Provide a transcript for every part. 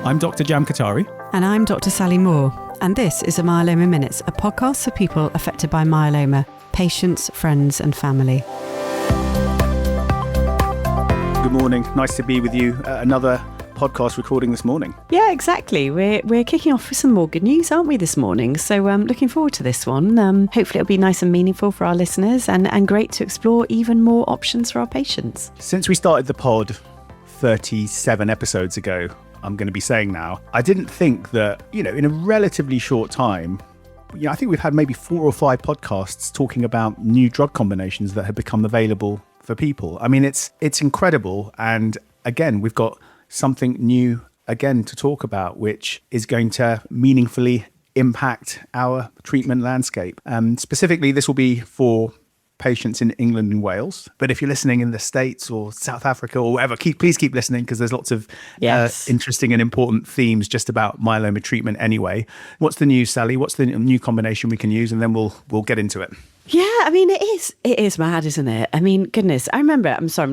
I'm Dr. Jam Kothari. And I'm Dr. Sally Moore. And this is a Myeloma Minutes, a podcast for people affected by myeloma, patients, friends and family. Good morning. Nice to be with you. Another podcast recording this morning. Yeah, exactly. We're kicking off with some more good news, aren't we, this morning? So looking forward to this one. Hopefully it'll be nice and meaningful for our listeners and great to explore even more options for our patients. Since we started the pod 37 episodes ago, I'm going to be saying now, I didn't think that, in a relatively short time, I think we've had maybe 4 or 5 podcasts talking about new drug combinations that have become available for people. I mean, it's incredible. And again, we've got something new again to talk about, which is going to meaningfully impact our treatment landscape. Specifically, this will be for patients in England and Wales. But if you're listening in the States or South Africa or wherever, please keep listening, because there's lots of interesting and important themes just about myeloma treatment anyway. What's the news, Sally? What's the new combination we can use? And then we'll get into it. Yeah, I mean, it is mad, isn't it? I mean, goodness, I'm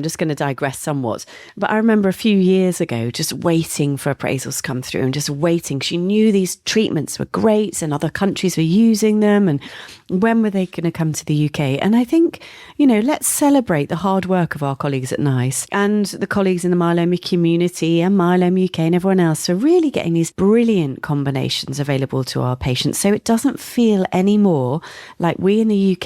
just going to digress somewhat, but I remember a few years ago just waiting for appraisals to come through and just waiting. She knew these treatments were great and other countries were using them, and when were they going to come to the UK? And I think, let's celebrate the hard work of our colleagues at NICE and the colleagues in the myeloma community and Myeloma UK and everyone else for really getting these brilliant combinations available to our patients, so it doesn't feel anymore like we in the UK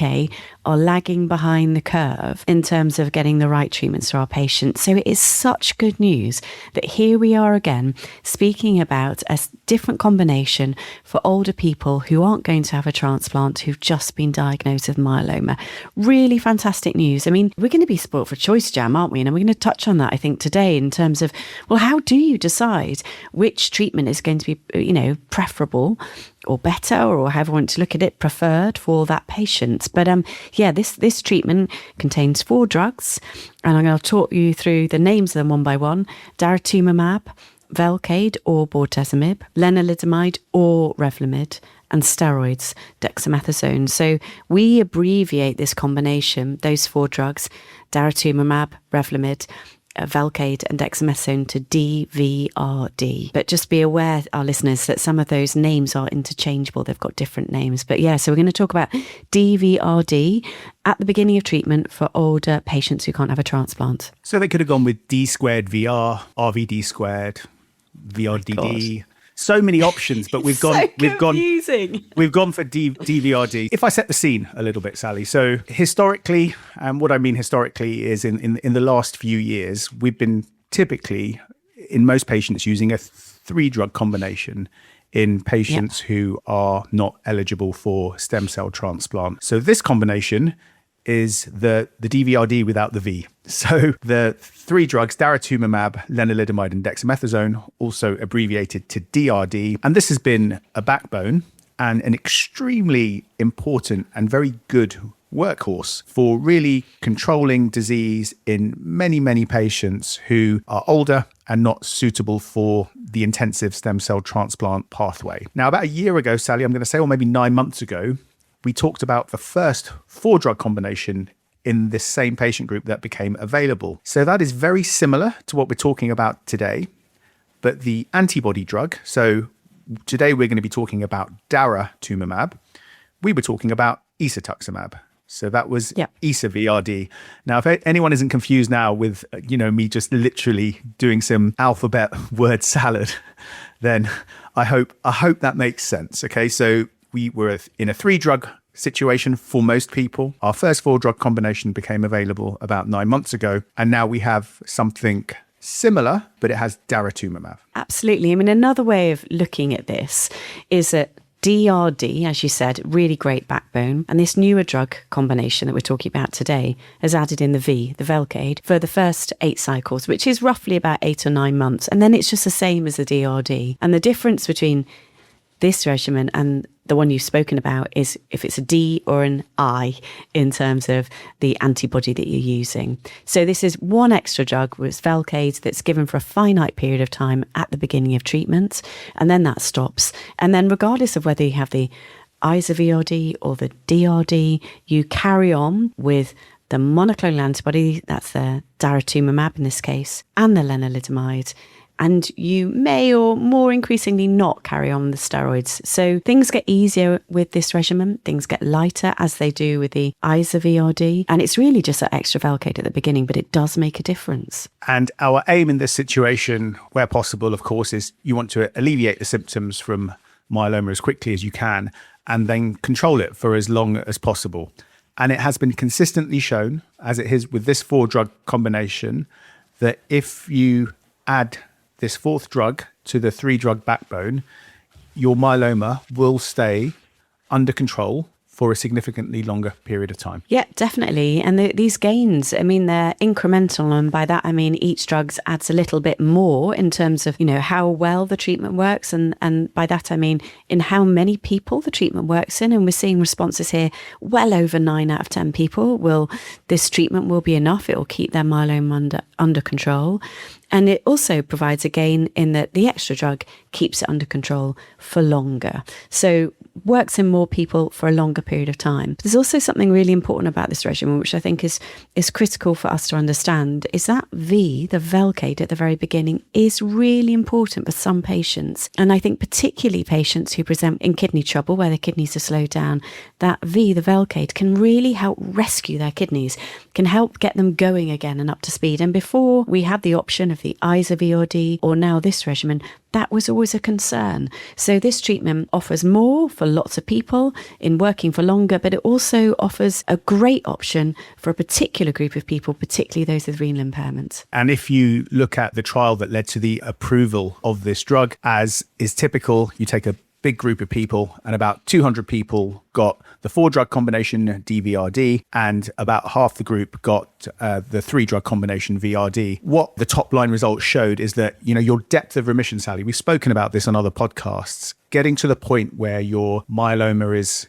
are lagging behind the curve in terms of getting the right treatments to our patients. So it is such good news that here we are again speaking about a different combination for older people who aren't going to have a transplant, who've just been diagnosed with myeloma. Really fantastic news. I mean, we're going to be spoilt for choice, Jam, aren't we? And we're going to touch on that, I think, today in terms of, well, how do you decide which treatment is going to be, preferable or better, or however you want to look at it, preferred for that patient. But this treatment contains 4 drugs, and I'm going to talk you through the names of them one by one. Daratumumab, Velcade or bortezomib, lenalidomide or Revlimid, and steroids, dexamethasone. So we abbreviate this combination, those 4 drugs, daratumumab, Revlimid, Velcade and dexamethasone, to DVRD. But just be aware, our listeners, that some of those names are interchangeable. They've got different names. But so we're going to talk about DVRD at the beginning of treatment for older patients who can't have a transplant. So they could have gone with D squared VR, RVD squared, VRDD. So many options, but we've gone for DVRD. If I set the scene a little bit, Sally. So historically, and what I mean historically is in the last few years, we've been typically in most patients using a 3-drug combination in patients who are not eligible for stem cell transplant. So this combination is the DVRD without the V. So the 3 drugs, daratumumab, lenalidomide and dexamethasone, also abbreviated to DRD. And this has been a backbone and an extremely important and very good workhorse for really controlling disease in many, many patients who are older and not suitable for the intensive stem cell transplant pathway. Now, about a year ago, Sally, I'm going to say, or maybe 9 months ago, we talked about the first 4-drug combination in this same patient group that became available. So that is very similar to what we're talking about today, but the antibody drug. So today we're going to be talking about daratumumab. We were talking about isatuximab. So that was ISA-VRD. Now, if anyone isn't confused now with, me just literally doing some alphabet word salad, then I hope that makes sense. Okay, so we were in a 3-drug situation for most people. Our first 4-drug combination became available about 9 months ago. And now we have something similar, but it has daratumumab. Absolutely. I mean, another way of looking at this is that DRD, as you said, really great backbone. And this newer drug combination that we're talking about today has added in the V, the Velcade, for the first 8 cycles, which is roughly about 8 or 9 months. And then it's just the same as the DRD. And the difference between this regimen and the one you've spoken about is if it's a D or an I in terms of the antibody that you're using. So this is one extra drug with Velcade that's given for a finite period of time at the beginning of treatment, and then that stops. And then regardless of whether you have the ISA-VRD or the DRD, you carry on with the monoclonal antibody, that's the daratumumab in this case, and the lenalidomide, and you may or more increasingly not carry on the steroids. So things get easier with this regimen, things get lighter as they do with the DVRD, and it's really just that extra Velcade at the beginning, but it does make a difference. And our aim in this situation, where possible, of course, is you want to alleviate the symptoms from myeloma as quickly as you can, and then control it for as long as possible. And it has been consistently shown, as it is with this 4-drug combination, that if you add this 4th drug to the 3-drug backbone, your myeloma will stay under control for a significantly longer period of time. Yeah, definitely. And these gains, I mean, they're incremental. And by that, I mean, each drug adds a little bit more in terms of, how well the treatment works. And by that, I mean, in how many people the treatment works in. And we're seeing responses here, well over 9 out of 10 people this treatment will be enough. It will keep their myeloma under control. And it also provides a gain in that the extra drug keeps it under control for longer. So works in more people for a longer period of time. But there's also something really important about this regimen, which I think is critical for us to understand, is that the Velcade at the very beginning is really important for some patients. And I think particularly patients who present in kidney trouble, where their kidneys are slowed down, that the Velcade can really help rescue their kidneys, can help get them going again and up to speed. And before we had the option of the DVRD or now this regimen, that was always a concern. So this treatment offers more for lots of people in working for longer, but it also offers a great option for a particular group of people, particularly those with renal impairments. And if you look at the trial that led to the approval of this drug, as is typical, you take a big group of people and about 200 people got the 4-drug combination DVRD and about half the group got the 3-drug combination VRD. What the top line results showed is that, your depth of remission, Sally, we've spoken about this on other podcasts, getting to the point where your myeloma is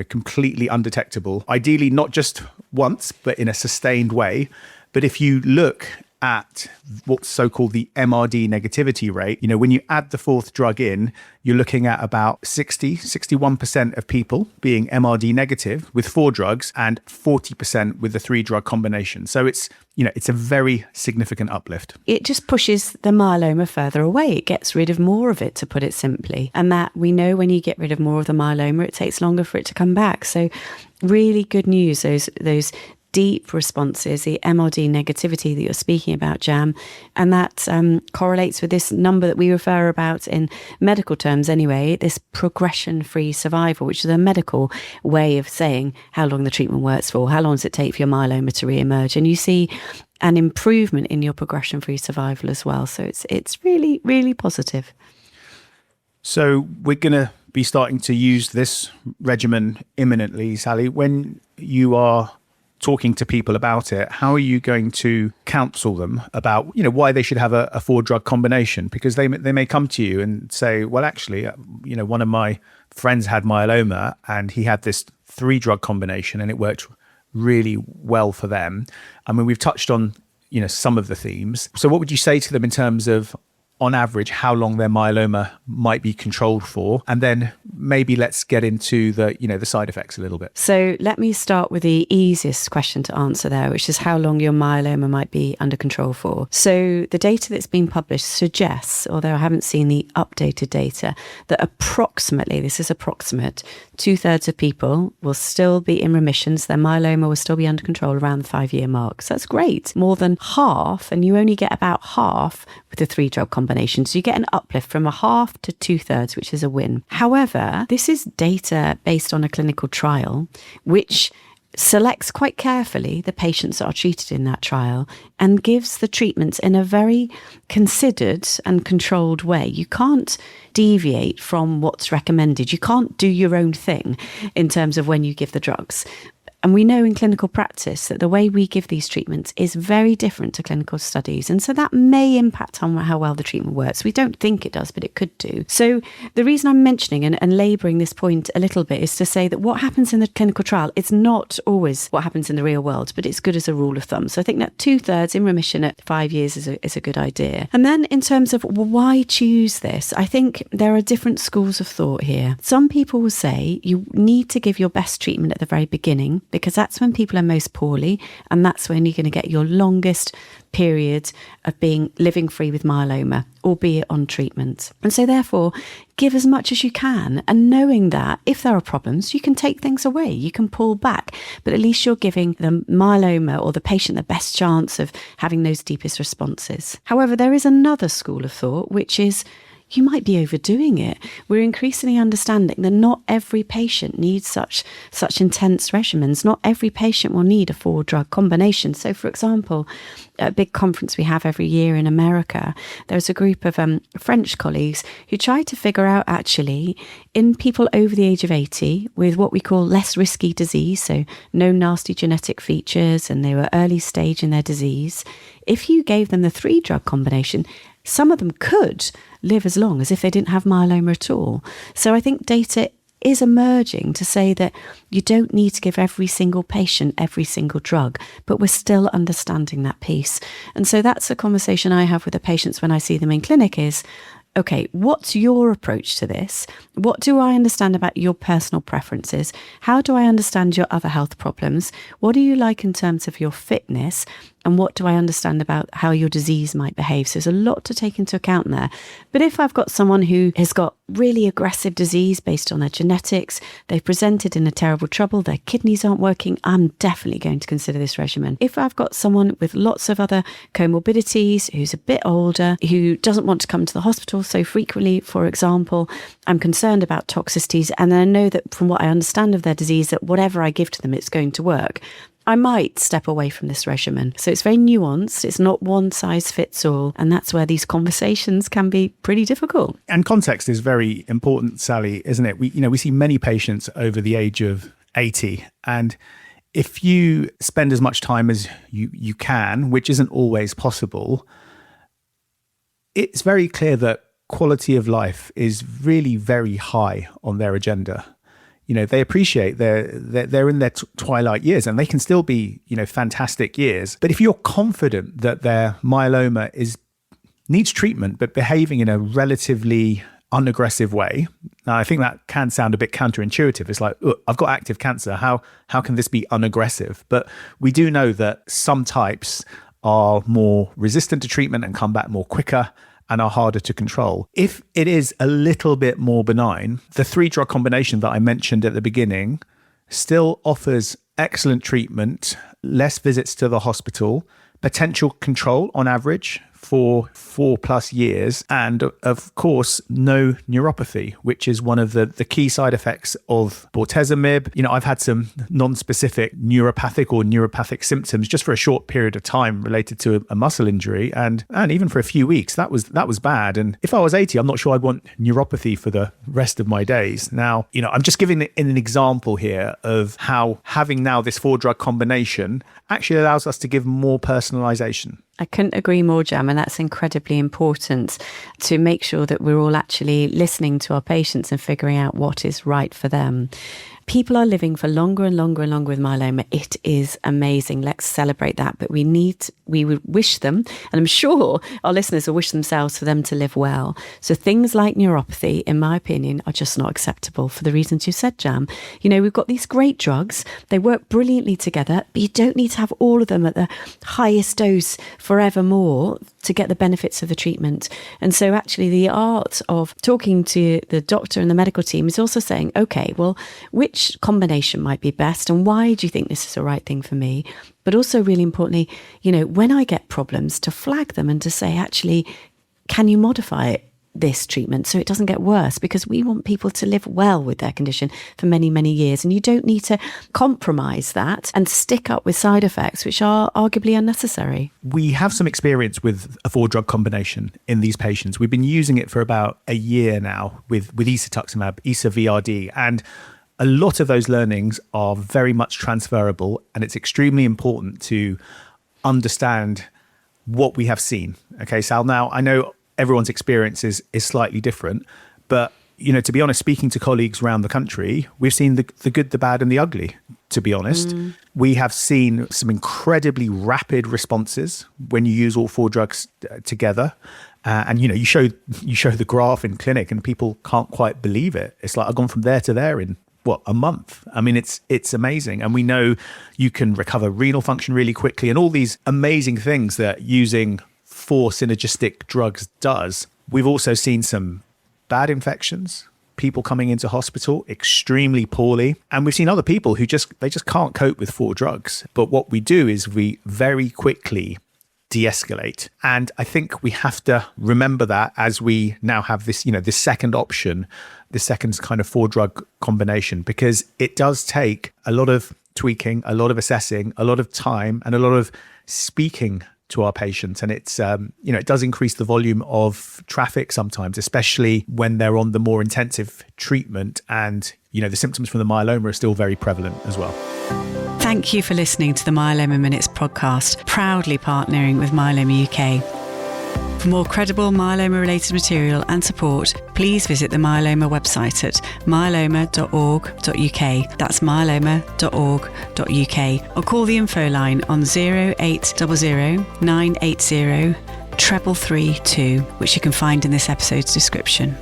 completely undetectable, ideally not just once, but in a sustained way. But if you look at what's so-called the MRD negativity rate, when you add the 4th drug in, you're looking at about 61% of people being MRD negative with 4 drugs and 40% with the 3-drug combination. So it's a very significant uplift. It just pushes the myeloma further away. It gets rid of more of it, to put it simply. And that we know when you get rid of more of the myeloma, it takes longer for it to come back. So really good news, those deep responses, the MRD negativity that you're speaking about, Jam, and that correlates with this number that we refer about in medical terms anyway, this progression-free survival, which is a medical way of saying how long the treatment works for, how long does it take for your myeloma to re-emerge, and you see an improvement in your progression-free survival as well. So it's really, really positive. So we're going to be starting to use this regimen imminently, Sally. When you are talking to people about it, how are you going to counsel them about, why they should have a 4-drug combination? Because they may come to you and say, well, actually, one of my friends had myeloma and he had this 3-drug combination and it worked really well for them. I mean, we've touched on, some of the themes. So what would you say to them in terms of, on average, how long their myeloma might be controlled for? And then maybe let's get into the side effects a little bit. So let me start with the easiest question to answer there, which is how long your myeloma might be under control for. So the data that's been published suggests, although I haven't seen the updated data, that approximately, this is approximate, 2/3 of people will still be in remissions. Their myeloma will still be under control around the 5-year mark. So that's great. More than half, and you only get about half with the 3-drug combination. So you get an uplift from a half to 2/3, which is a win. However, this is data based on a clinical trial, which selects quite carefully the patients that are treated in that trial and gives the treatments in a very considered and controlled way. You can't deviate from what's recommended. You can't do your own thing in terms of when you give the drugs. And we know in clinical practice that the way we give these treatments is very different to clinical studies. And so that may impact on how well the treatment works. We don't think it does, but it could do. So the reason I'm mentioning and labouring this point a little bit is to say that what happens in the clinical trial, it's not always what happens in the real world, but it's good as a rule of thumb. So I think that 2/3 in remission at 5 years is a good idea. And then in terms of why choose this, I think there are different schools of thought here. Some people will say you need to give your best treatment at the very beginning, because that's when people are most poorly, and that's when you're going to get your longest period of living free with myeloma, albeit on treatment. And so therefore, give as much as you can, and knowing that if there are problems, you can take things away, you can pull back, but at least you're giving the myeloma or the patient the best chance of having those deepest responses. However, there is another school of thought, which is you might be overdoing it. We're increasingly understanding that not every patient needs such intense regimens. Not every patient will need a 4-drug combination. So, for example, at a big conference we have every year in America, there's a group of French colleagues who tried to figure out, actually, in people over the age of 80 with what we call less risky disease, so no nasty genetic features, and they were early stage in their disease, if you gave them the 3-drug combination, some of them could live as long as if they didn't have myeloma at all. So I think data is emerging to say that you don't need to give every single patient every single drug, but we're still understanding that piece. And so that's the conversation I have with the patients when I see them in clinic is, okay, what's your approach to this? What do I understand about your personal preferences? How do I understand your other health problems? What do you like in terms of your fitness? And what do I understand about how your disease might behave? So there's a lot to take into account there. But if I've got someone who has got really aggressive disease based on their genetics, they've presented in a terrible trouble, their kidneys aren't working, I'm definitely going to consider this regimen. If I've got someone with lots of other comorbidities, who's a bit older, who doesn't want to come to the hospital so frequently, for example, I'm concerned about toxicities, and I know that from what I understand of their disease, that whatever I give to them, it's going to work, I might step away from this regimen. So it's very nuanced. It's not one size fits all. And that's where these conversations can be pretty difficult. And context is very important, Sally, isn't it? We see many patients over the age of 80. And if you spend as much time as you can, which isn't always possible, it's very clear that quality of life is really very high on their agenda. They appreciate they're in their twilight years, and they can still be, fantastic years. But if you're confident that their myeloma needs treatment, but behaving in a relatively unaggressive way, now I think that can sound a bit counterintuitive. It's like, look, I've got active cancer. How can this be unaggressive? But we do know that some types are more resistant to treatment and come back more quicker and are harder to control. If it is a little bit more benign, the 3-drug combination that I mentioned at the beginning still offers excellent treatment, less visits to the hospital, potential control on average for 4+ years, and of course, no neuropathy, which is one of the key side effects of bortezomib. I've had some non-specific neuropathic symptoms just for a short period of time related to a muscle injury, and even for a few weeks, that was bad. And if I was 80, I'm not sure I'd want neuropathy for the rest of my days. Now, I'm just giving an example here of how having now this 4-drug combination actually allows us to give more personalisation. I couldn't agree more, Jam, and that's incredibly important to make sure that we're all actually listening to our patients and figuring out what is right for them. People are living for longer and longer and longer with myeloma. It is amazing. Let's celebrate that. But we would wish them, and I'm sure our listeners will wish themselves for them to live well. So things like neuropathy, in my opinion, are just not acceptable for the reasons you said, Jam. We've got these great drugs. They work brilliantly together, but you don't need to have all of them at the highest dose forevermore to get the benefits of the treatment. And so actually the art of talking to the doctor and the medical team is also saying, okay, well, which combination might be best, and why do you think this is the right thing for me? But also really importantly, when I get problems, to flag them and to say, actually, can you modify this treatment so it doesn't get worse? Because we want people to live well with their condition for many, many years. And you don't need to compromise that and stick up with side effects, which are arguably unnecessary. We have some experience with a 4-drug combination in these patients. We've been using it for about a year now with isatuximab, DVRD, and a lot of those learnings are very much transferable, and it's extremely important to understand what we have seen. Okay, Sal, now I know everyone's experience is slightly different, but to be honest, speaking to colleagues around the country, we've seen the good, the bad, and the ugly. To be honest, we have seen some incredibly rapid responses when you use all 4 drugs together. And you show the graph in clinic, and people can't quite believe it. It's like I've gone from there to there in a month. I mean, it's amazing. And we know you can recover renal function really quickly and all these amazing things that using 4 synergistic drugs does. We've also seen some bad infections, people coming into hospital extremely poorly. And we've seen other people who just can't cope with 4 drugs. But what we do is we very quickly de-escalate. And I think we have to remember that as we now have this, this second option, this second kind of 4-drug combination, because it does take a lot of tweaking, a lot of assessing, a lot of time, and a lot of speaking to our patients. And it's, it does increase the volume of traffic sometimes, especially when they're on the more intensive treatment. And, the symptoms from the myeloma are still very prevalent as well. Thank you for listening to the Myeloma Minutes podcast, proudly partnering with Myeloma UK. For more credible myeloma-related material and support, please visit the Myeloma website at myeloma.org.uk. That's myeloma.org.uk. Or call the info line on 0800 980 3332, which you can find in this episode's description.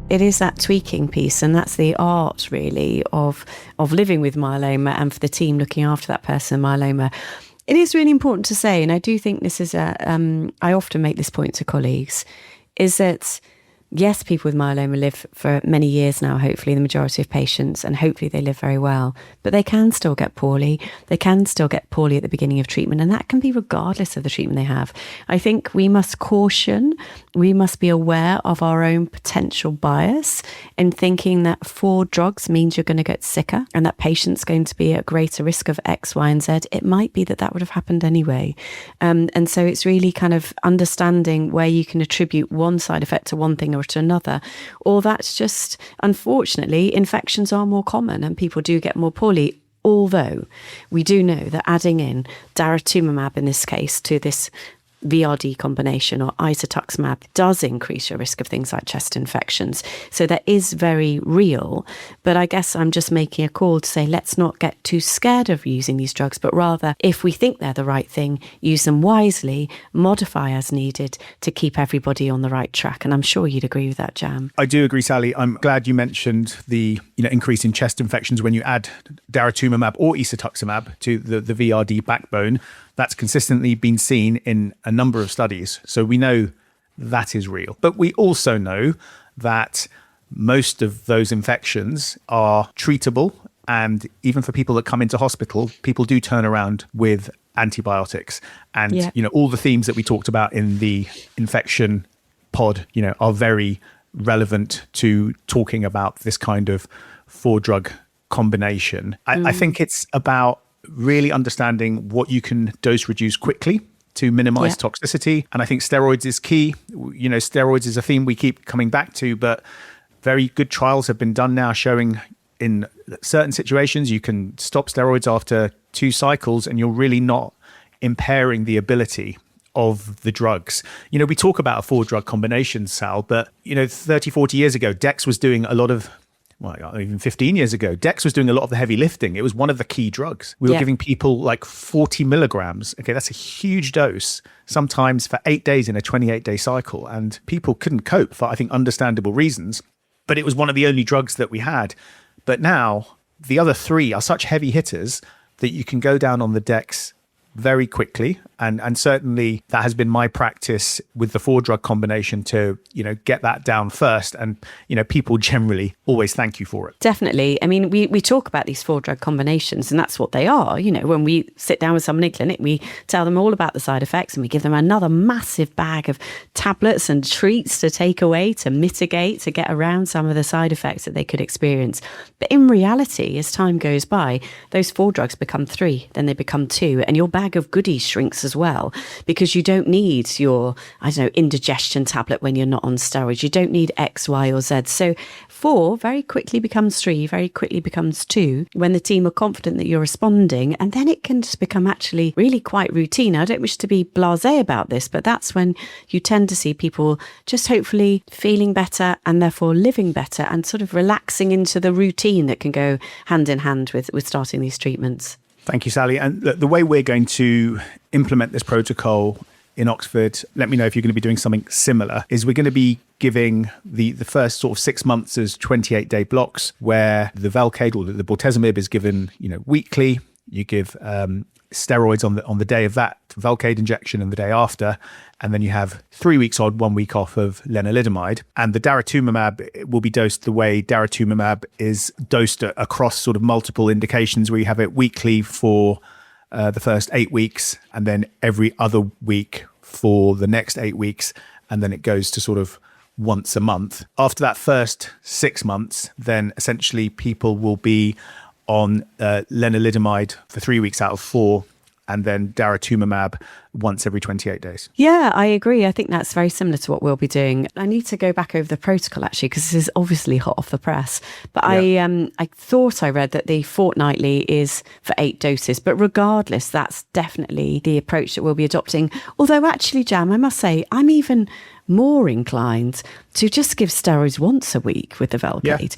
It is that tweaking piece, and that's the art really of living with myeloma, and for the team looking after that person with myeloma. It is really important to say, and I do think this is I often make this point to colleagues, is that yes, people with myeloma live for many years now, hopefully the majority of patients, and hopefully they live very well, but they can still get poorly. They can still get poorly at the beginning of treatment, and that can be regardless of the treatment they have. I think we must caution, we must be aware of our own potential bias in thinking that 4 drugs means you're going to get sicker and that patient's going to be at greater risk of X, Y, and Z. It might be that would have happened anyway. And so it's really kind of understanding where you can attribute one side effect to one thing or to another, or that's just, unfortunately, infections are more common and people do get more poorly. Although we do know that adding in daratumumab in this case to this VRD combination or isatuximab does increase your risk of things like chest infections. So that is very real. But I guess I'm just making a call to say, let's not get too scared of using these drugs, but rather, if we think they're the right thing, use them wisely, modify as needed to keep everybody on the right track. And I'm sure you'd agree with that, Jam. I do agree, Sally. I'm glad you mentioned the increase in chest infections when you add daratumumab or isatuximab to the VRD backbone. That's consistently been seen in a number of studies. So we know that is real. But we also know that most of those infections are treatable. And even for people that come into hospital, people do turn around with antibiotics. And, all the themes that we talked about in the infection pod, are very relevant to talking about this kind of 4-drug combination. I think it's about really understanding what you can dose reduce quickly to minimize toxicity. And I think steroids is key. Steroids is a theme we keep coming back to, but very good trials have been done now showing in certain situations you can stop steroids after 2 cycles and you're really not impairing the ability of the drugs. We talk about a 4-drug combination, Sal, but 30, 40 years ago, Dex was doing a lot of, even 15 years ago, Dex was doing a lot of the heavy lifting. It was one of the key drugs. We were giving people like 40 milligrams. Okay, that's a huge dose, sometimes for 8 days in a 28-day cycle. And people couldn't cope for, I think, understandable reasons. But it was one of the only drugs that we had. But now the other 3 are such heavy hitters that you can go down on the Dex very quickly. And certainly that has been my practice with the 4-drug combination to, get that down first. And, people generally always thank you for it. Definitely. I mean, we talk about these 4-drug combinations and that's what they are. When we sit down with someone in clinic, we tell them all about the side effects and we give them another massive bag of tablets and treats to take away, to mitigate, to get around some of the side effects that they could experience. But in reality, as time goes by, those 4 drugs become 3, then they become 2, and your bag of goodies shrinks as well, because you don't need your, indigestion tablet when you're not on steroids. You don't need X, Y, or Z. So 4 very quickly becomes 3, very quickly becomes 2 when the team are confident that you're responding. And then it can just become actually really quite routine. I don't wish to be blasé about this, but that's when you tend to see people just hopefully feeling better and therefore living better and sort of relaxing into the routine that can go hand in hand with starting these treatments. Thank you, Sally. And the way we're going to implement this protocol in Oxford, let me know if you're going to be doing something similar, is we're going to be giving the first sort of 6 months as 28-day blocks where the Velcade or the bortezomib is given, weekly. You give steroids on the day of that Velcade injection and the day after, and then you have 3 weeks on, 1 week off of lenalidomide. And the daratumumab will be dosed the way daratumumab is dosed across sort of multiple indications, where you have it weekly for the first 8 weeks, and then every other week for the next 8 weeks, and then it goes to sort of once a month. After that first 6 months, then essentially people will be on lenalidomide for 3 weeks out of 4, and then daratumumab once every 28 days. Yeah, I agree. I think that's very similar to what we'll be doing. I need to go back over the protocol, actually, because this is obviously hot off the press. But yeah. I thought I read that the fortnightly is for 8 doses. But regardless, that's definitely the approach that we'll be adopting. Although actually, Jam, I must say, I'm even more inclined to just give steroids once a week with the Velcade,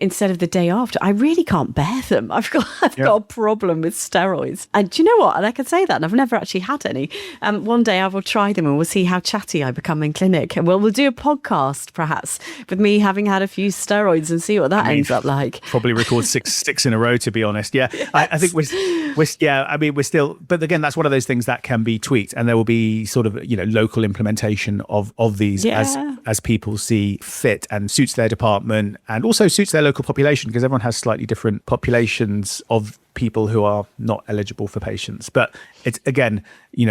instead of the day after. I really can't bear them. I've got a problem with steroids. And do you know what? And I can say that, and I've never actually had any. One day I will try them and we'll see how chatty I become in clinic. And we'll do a podcast, perhaps, with me having had a few steroids and see what that ends up like. Probably record six in a row, to be honest. Yeah, yes. I think we're still, but again, that's one of those things that can be tweaked, and there will be sort of, local implementation of these as people see fit, and suits their department and also suits their local population, because everyone has slightly different populations of people who are not eligible for patients. But it's, again,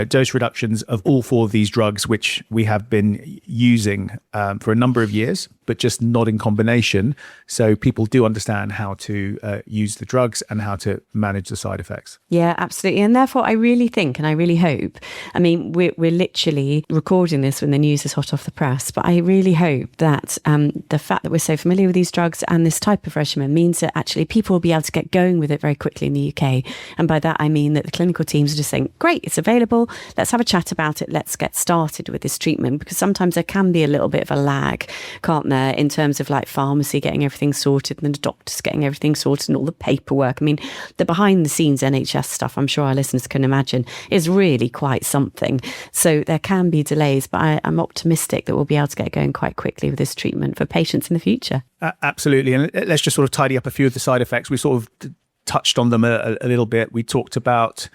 dose reductions of all 4 of these drugs, which we have been using for a number of years, but just not in combination. So people do understand how to use the drugs and how to manage the side effects. Yeah, absolutely. And therefore, I really think, and I really hope, we're literally recording this when the news is hot off the press, but I really hope that the fact that we're so familiar with these drugs and this type of regimen means that actually people will be able to get going with it very quickly in the UK. And by that, I mean that the clinical teams are just saying, great, it's available. Let's have a chat about it. Let's get started with this treatment, because sometimes there can be a little bit of a lag, can't there, in terms of like pharmacy getting everything sorted and the doctors getting everything sorted and all the paperwork. The behind the scenes NHS stuff, I'm sure our listeners can imagine, is really quite something. So there can be delays, but I'm optimistic that we'll be able to get going quite quickly with this treatment for patients in the future. Absolutely. And let's just sort of tidy up a few of the side effects. We sort of touched on them a little bit. We talked about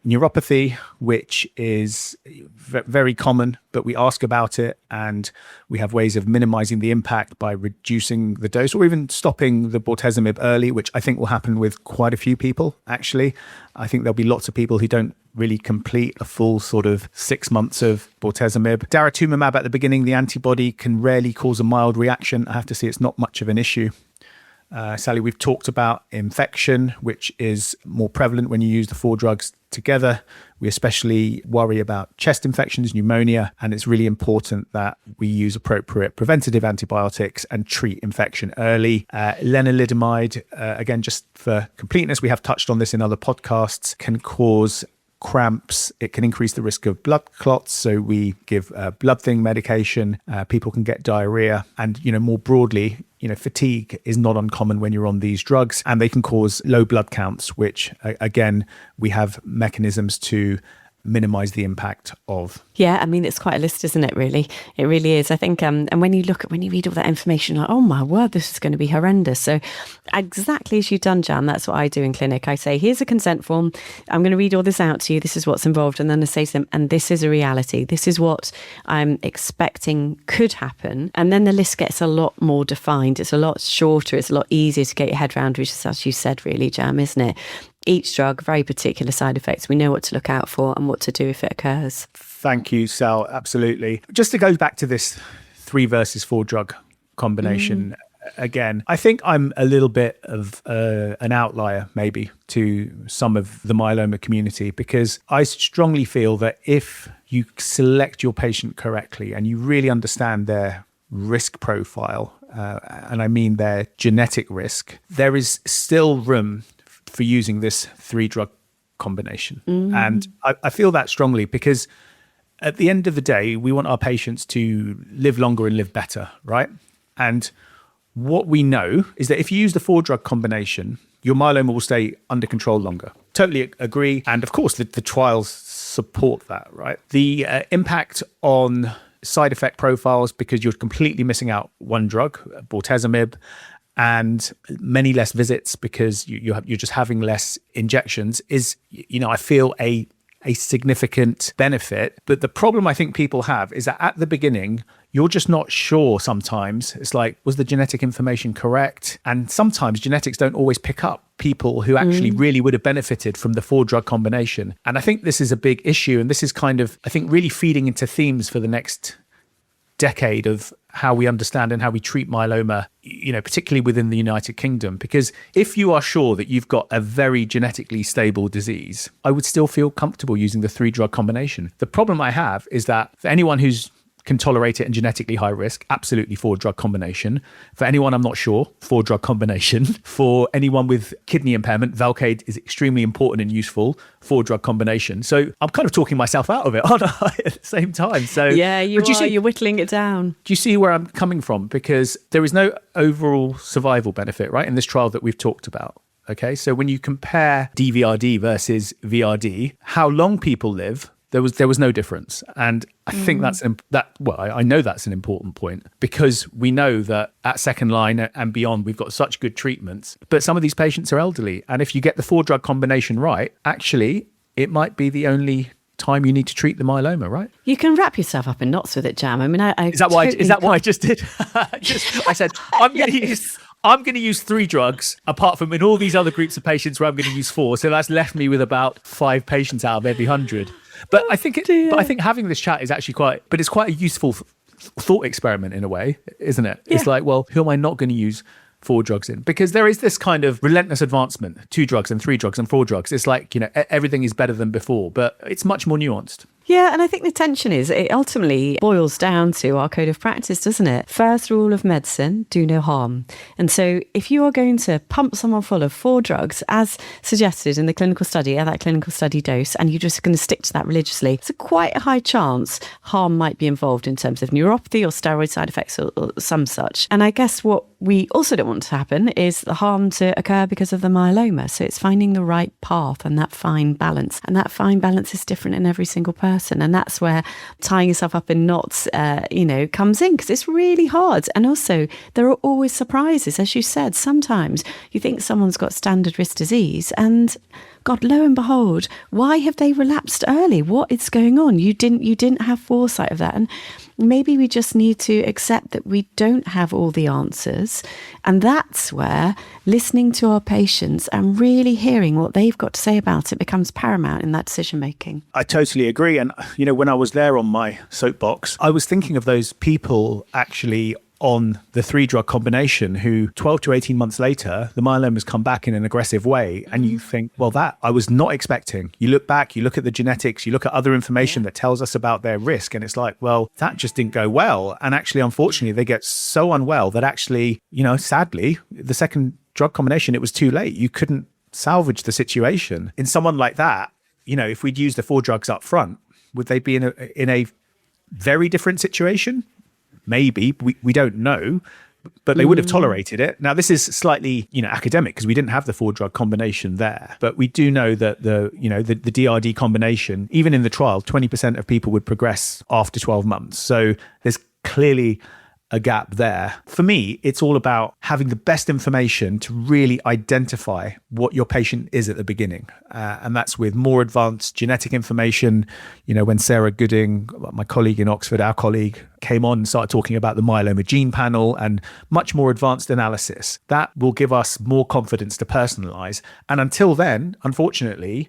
neuropathy, which is very common, but we ask about it, and we have ways of minimizing the impact by reducing the dose or even stopping the bortezomib early, which I think will happen with quite a few people, actually. I think there'll be lots of people who don't really complete a full sort of 6 months of bortezomib. Daratumumab at the beginning, the antibody can rarely cause a mild reaction. I have to say it's not much of an issue. Sally, we've talked about infection, which is more prevalent when you use the 4 drugs together. We especially worry about chest infections, pneumonia, and it's really important that we use appropriate preventative antibiotics and treat infection early. Lenalidomide, again, just for completeness, we have touched on this in other podcasts, can cause cramps. It can increase the risk of blood clots. So we give blood thinning medication. People can get diarrhea. And, more broadly, fatigue is not uncommon when you're on these drugs, and they can cause low blood counts, which, again, we have mechanisms to minimize the impact of. Yeah, it's quite a list, isn't it, really? It really is. I think, and when you read all that information, like, oh my word, this is going to be horrendous. So exactly as you've done, Jan, that's what I do in clinic. I say, here's a consent form. I'm going to read all this out to you. This is what's involved. And then I say to them, and this is a reality. This is what I'm expecting could happen. And then the list gets a lot more defined. It's a lot shorter. It's a lot easier to get your head around, which is, as you said, really, Jam, isn't it? Each drug, very particular side effects. We know what to look out for and what to do if it occurs. Thank you, Sal. Absolutely. Just to go back to this 3 versus 4 drug combination again, I think I'm a little bit of an outlier maybe to some of the myeloma community, because I strongly feel that if you select your patient correctly and you really understand their risk profile, and I mean their genetic risk, there is still room for using this 3 drug combination. And I feel that strongly, because at the end of the day, we want our patients to live longer and live better, right? And what we know is that if you use the 4 drug combination, your myeloma will stay under control longer. Totally agree. And of course, the trials support that, right? The impact on side effect profiles, because you're completely missing out one drug, bortezomib, and many less visits because you're just having less injections is, I feel a significant benefit. But the problem I think people have is that at the beginning, you're just not sure sometimes. It's like, was the genetic information correct? And sometimes genetics don't always pick up people who actually really would have benefited from the 4-drug combination. And I think this is a big issue. And this is kind of, I think, really feeding into themes for the next decade of how we understand and how we treat myeloma, particularly within the United Kingdom. Because if you are sure that you've got a very genetically stable disease, I would still feel comfortable using the 3-drug combination. The problem I have is that for anyone who's can tolerate it and genetically high risk, absolutely 4-drug combination. For anyone I'm not sure, 4-drug combination. For anyone with kidney impairment, Velcade is extremely important and useful, 4-drug combination. So I'm kind of talking myself out of it, aren't I, at the same time? So yeah, you're whittling it down. Do you see where I'm coming from? Because there is no overall survival benefit, right, in this trial that we've talked about. Okay, so when you compare DVRD versus VRD, how long people live, there was no difference. And I think I know that's an important point, because we know that at second line and beyond, we've got such good treatments, but some of these patients are elderly. And if you get the 4-drug combination right, actually, it might be the only time you need to treat the myeloma, right? You can wrap yourself up in knots with it, Jam. I mean, is that what I just did? I said, I'm going to use 3 drugs, apart from in all these other groups of patients where I'm going to use 4. So that's left me with about 5 patients out of every 100. But I think having this chat is actually quite a useful thought experiment in a way, isn't it? Yeah. It's like, well, who am I not going to use 4 drugs in? Because there is this kind of relentless advancement, 2 drugs and 3 drugs and 4 drugs. It's like, everything is better than before, but it's much more nuanced. Yeah, and I think the tension is, it ultimately boils down to our code of practice, doesn't it? First rule of medicine, do no harm. And so if you are going to pump someone full of 4 drugs, as suggested in the clinical study, at that clinical study dose, and you're just going to stick to that religiously, it's quite a high chance harm might be involved in terms of neuropathy or steroid side effects or some such. And I guess what we also don't want to happen is the harm to occur because of the myeloma. So it's finding the right path and that fine balance. And that fine balance is different in every single person. And that's where tying yourself up in knots, comes in, because it's really hard. And also, there are always surprises. As you said, sometimes you think someone's got standard risk disease and God, lo and behold, why have they relapsed early? What is going on? You didn't have foresight of that. And maybe we just need to accept that we don't have all the answers. And that's where listening to our patients and really hearing what they've got to say about it becomes paramount in that decision making. I totally agree. And, when I was there on my soapbox, I was thinking of those people actually on the 3-drug combination who 12 to 18 months later, the myelomas come back in an aggressive way. And you think, well, that I was not expecting. You look back, you look at the genetics, you look at other information that tells us about their risk. And it's like, well, that just didn't go well. And actually, unfortunately, they get so unwell that actually, sadly, the second drug combination, it was too late. You couldn't salvage the situation. In someone like that, if we'd used the 4 drugs up front, would they be in a very different situation? Maybe, we don't know, but they would have tolerated it. Now, this is slightly, academic, because we didn't have the 4-drug combination there, but we do know that the DRD combination, even in the trial, 20% of people would progress after 12 months. So there's clearly a gap there. For me, it's all about having the best information to really identify what your patient is at the beginning. And that's with more advanced genetic information. When Sarah Gooding, my colleague in Oxford, our colleague, came on and started talking about the myeloma gene panel and much more advanced analysis, that will give us more confidence to personalize. And until then, unfortunately,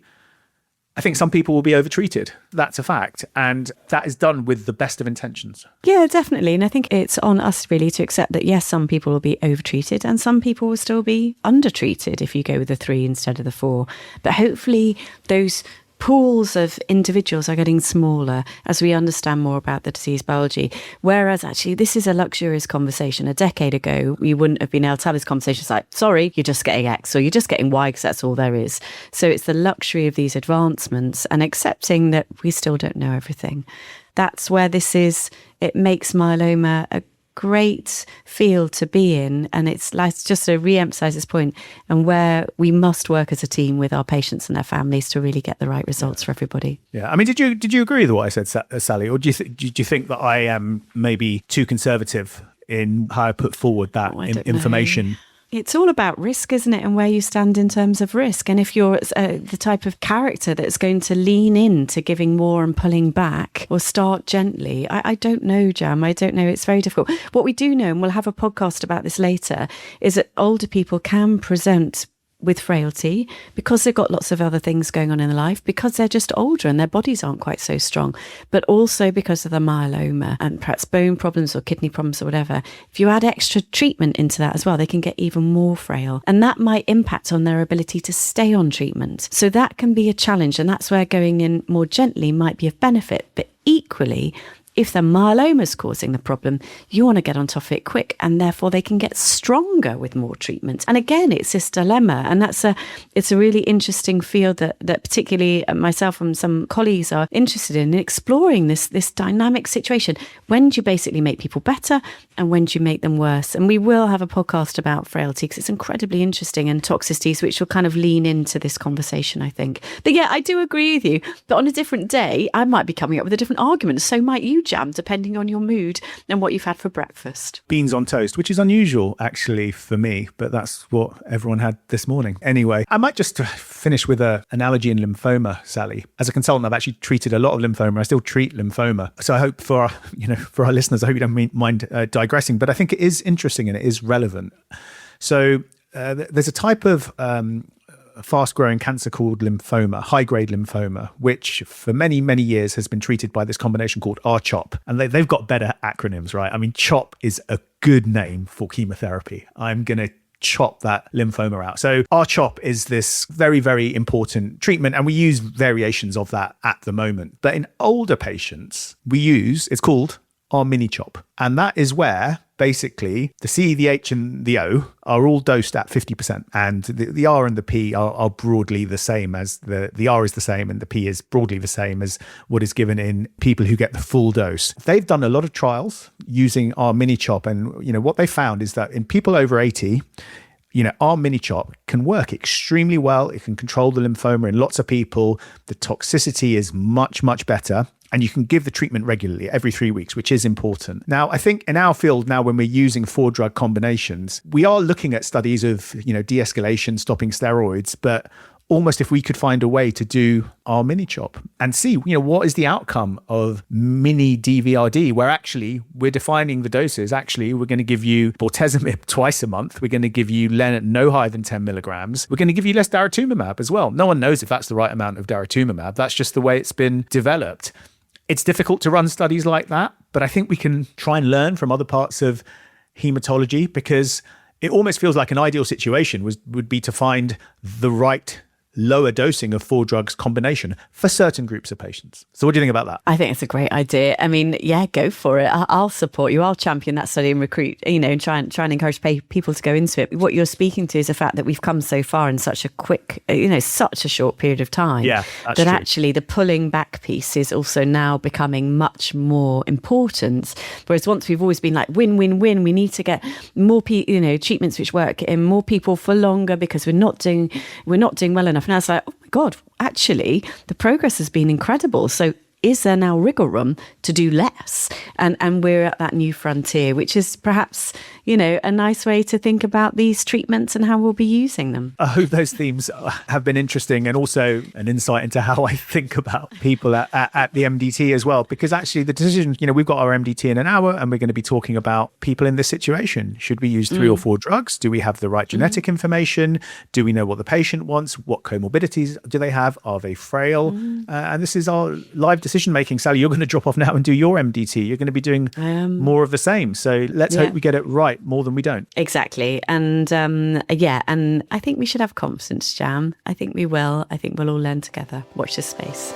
I think some people will be overtreated. That's a fact. And that is done with the best of intentions. Yeah, definitely. And I think it's on us really to accept that, yes, some people will be overtreated and some people will still be undertreated if you go with the 3 instead of the 4. But hopefully those pools of individuals are getting smaller as we understand more about the disease biology. Whereas actually this is a luxurious conversation. A decade ago, you wouldn't have been able to have this conversation. It's like, sorry, you're just getting X or you're just getting Y because that's all there is. So it's the luxury of these advancements and accepting that we still don't know everything. That's where it makes myeloma a great field to be in, and it's like just to re-emphasize this point, and where we must work as a team with our patients and their families to really get the right results for everybody. Yeah, I mean, did you agree with what I said, Sally, or do you think that I am maybe too conservative in how I put forward that information? It's all about risk, isn't it? And where you stand in terms of risk. And if you're the type of character that's going to lean into giving more and pulling back, or start gently, I don't know, Jam. I don't know. It's very difficult. What we do know, and we'll have a podcast about this later, is that older people can present with frailty because they've got lots of other things going on in their life, because they're just older and their bodies aren't quite so strong, but also because of the myeloma and perhaps bone problems or kidney problems or whatever. If you add extra treatment into that as well, they can get even more frail, and that might impact on their ability to stay on treatment. So that can be a challenge, and that's where going in more gently might be of benefit. But equally, if the myeloma is causing the problem, you want to get on top of it quick, and therefore they can get stronger with more treatment. And again, it's this dilemma, and it's a really interesting field that particularly myself and some colleagues are interested in exploring this dynamic situation. When do you basically make people better, and when do you make them worse? And we will have a podcast about frailty because it's incredibly interesting, and toxicities, which will kind of lean into this conversation, I think. But yeah, I do agree with you that on a different day, I might be coming up with a different argument. So might you, Jam, depending on your mood and what you've had for breakfast. Beans on toast, which is unusual actually for me, but that's what everyone had this morning. Anyway, I might just finish with an analogy in lymphoma, Sally. As a consultant, I've actually treated a lot of lymphoma. I still treat lymphoma. So I hope for our listeners, I hope you don't mind digressing, but I think it is interesting and it is relevant. So there's a type of fast-growing cancer called lymphoma, high-grade lymphoma, which for many, many years has been treated by this combination called R-CHOP. And they've got better acronyms, right? I mean, CHOP is a good name for chemotherapy. I'm going to chop that lymphoma out. So R-CHOP is this very, very important treatment, and we use variations of that at the moment. But in older patients, it's called R-mini-CHOP. And that is where basically the C, the H and the O are all dosed at 50%. And the R and the P are broadly the same as the R is the same and the P is broadly the same as what is given in people who get the full dose. They've done a lot of trials using R-mini-CHOP. And, what they found is that in people over 80, R-mini-CHOP can work extremely well. It can control the lymphoma in lots of people. The toxicity is much, much better. And you can give the treatment regularly every 3 weeks, which is important. Now, I think in our field now, when we're using 4-drug combinations, we are looking at studies of, de-escalation, stopping steroids, but almost if we could find a way to do R-mini-CHOP and see, what is the outcome of mini DVRD, where actually we're defining the doses. Actually, we're going to give you bortezomib twice a month. We're going to give you Len no higher than 10 milligrams. We're going to give you less daratumumab as well. No one knows if that's the right amount of daratumumab. That's just the way it's been developed. It's difficult to run studies like that, but I think we can try and learn from other parts of hematology, because it almost feels like an ideal situation would be to find the right lower dosing of 4 drugs combination for certain groups of patients. So what do you think about that? I think it's a great idea. I mean, yeah, go for it. I'll support you. I'll champion that study and recruit, and try and encourage people to go into it. What you're speaking to is the fact that we've come so far in such a quick, such a short period of time. Yeah, that's that true. Actually the pulling back piece is also now becoming much more important. Whereas once we've always been like win, win, win, we need to get more treatments which work in more people for longer because we're not doing well enough. And I was like, oh my God, actually, the progress has been incredible. So is there now wriggle room to do less? And we're at that new frontier, which is perhaps, a nice way to think about these treatments and how we'll be using them. I hope those themes have been interesting, and also an insight into how I think about people at the MDT as well. Because actually the decision, we've got our MDT in an hour and we're going to be talking about people in this situation. Should we use 3 or 4 drugs? Do we have the right genetic information? Do we know what the patient wants? What comorbidities do they have? Are they frail? And this is our live decision making. Sally, you're going to drop off now and do your MDT. You're going to be doing more of the same. So let's hope we get it right more than we don't. Exactly. And and I think we should have confidence, Jam. I think we will. I think we'll all learn together. Watch this space.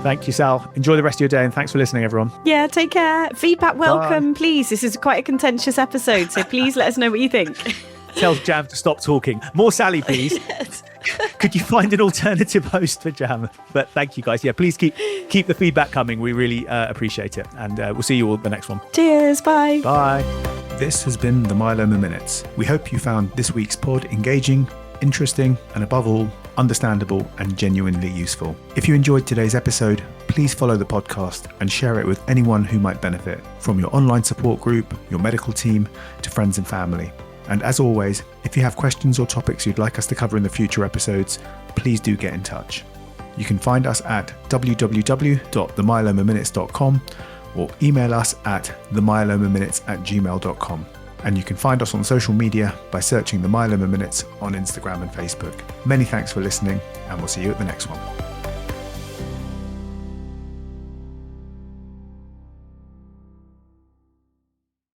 Thank you, Sal. Enjoy the rest of your day, and thanks for listening, everyone. Yeah, take care. Feedback welcome, Bye. please. This is quite a contentious episode, so please let us know what you think. Tell Jam to stop talking. More Sally, please. Yes. could you find an alternative host for Jam? But thank you guys. Yeah, please keep the feedback coming. We really appreciate it. And we'll see you all at the next one. Cheers. Bye. Bye. This has been the Myeloma Minutes. We hope you found this week's pod engaging, interesting, and above all, understandable and genuinely useful. If you enjoyed today's episode, please follow the podcast and share it with anyone who might benefit, from your online support group, your medical team, to friends and family. And as always, if you have questions or topics you'd like us to cover in the future episodes, please do get in touch. You can find us at www.themyelomaminutes.com or email us at themyelomaminutes@gmail.com. And you can find us on social media by searching The Myeloma Minutes on Instagram and Facebook. Many thanks for listening, and we'll see you at the next one.